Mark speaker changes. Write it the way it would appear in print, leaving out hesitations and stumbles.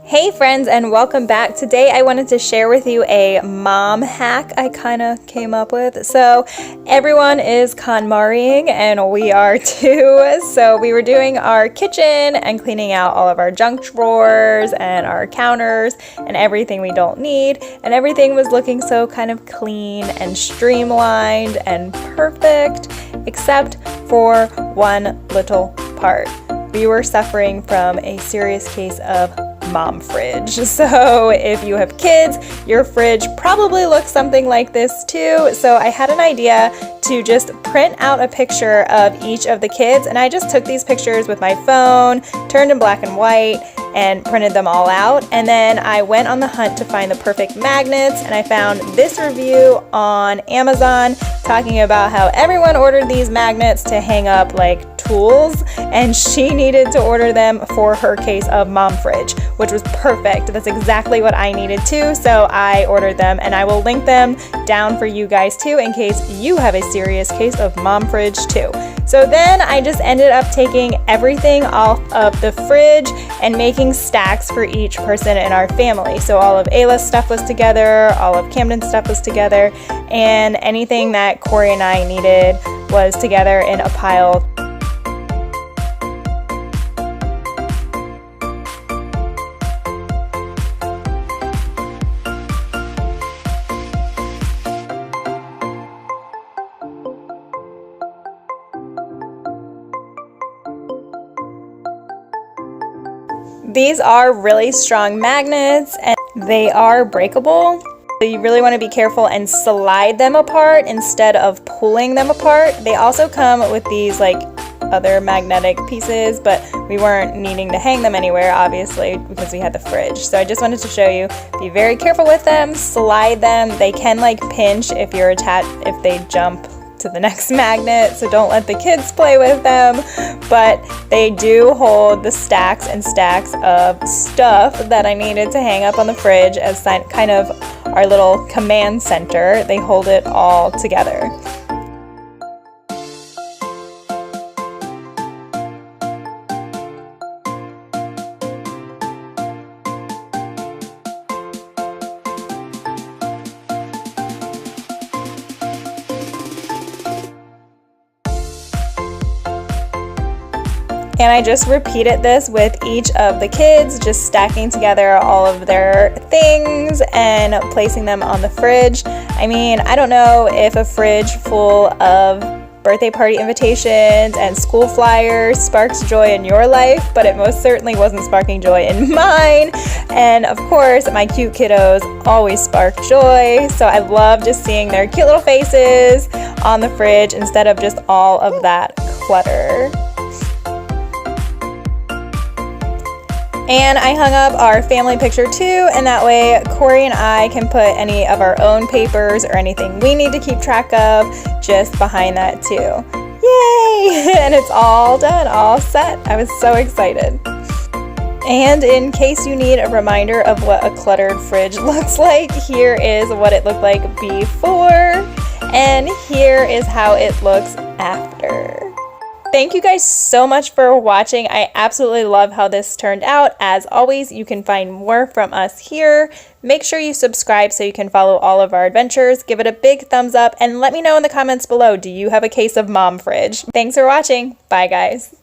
Speaker 1: Hey friends, and welcome back. Today I wanted to share with you a mom hack I kind of came up with. So everyone is KonMariing and we are too. So we were doing our kitchen and cleaning out all of our junk drawers and our counters and everything we don't need. And everything was looking so kind of clean and streamlined and perfect, except for one little part. We were suffering from a serious case of mom fridge. So if you have kids, your fridge probably looks something like this too. So I had an idea to just print out a picture of each of the kids, and I just took these pictures with my phone, turned in black and white, and printed them all out. And then I went on the hunt to find the perfect magnets, and I found this review on Amazon talking about how everyone ordered these magnets to hang up like tools, and she needed to order them for her case of mom fridge, which was perfect. That's exactly what I needed too, so I ordered them, and I will link them down for you guys too in case you have a serious case of mom fridge too. So then I just ended up taking everything off of the fridge and making stacks for each person in our family. So all of Ayla's stuff was together, all of Camden's stuff was together, and anything that Corey and I needed was together in a pile. These are really strong magnets and they are breakable. So you really want to be careful and slide them apart instead of pulling them apart. They also come with these like other magnetic pieces, but we weren't needing to hang them anywhere, obviously, because we had the fridge. So I just wanted to show you, be very careful with them, slide them. They can like pinch if you're attached, if they jump to the next magnet, so don't let the kids play with them, but they do hold the stacks and stacks of stuff that I needed to hang up on the fridge as kind of our little command center. They hold it all together. And I just repeated this with each of the kids, just stacking together all of their things and placing them on the fridge. I mean, I don't know if a fridge full of birthday party invitations and school flyers sparks joy in your life, but it most certainly wasn't sparking joy in mine. And of course, my cute kiddos always spark joy, so I love just seeing their cute little faces on the fridge instead of just all of that clutter. And I hung up our family picture too, and that way Corey and I can put any of our own papers or anything we need to keep track of just behind that too. Yay! And it's all done, all set. I was so excited. And in case you need a reminder of what a cluttered fridge looks like, here is what it looked like before, and here is how it looks after. Thank you guys so much for watching. I absolutely love how this turned out. As always, you can find more from us here. Make sure you subscribe so you can follow all of our adventures. Give it a big thumbs up and let me know in the comments below, do you have a case of mom fridge? Thanks for watching. Bye guys.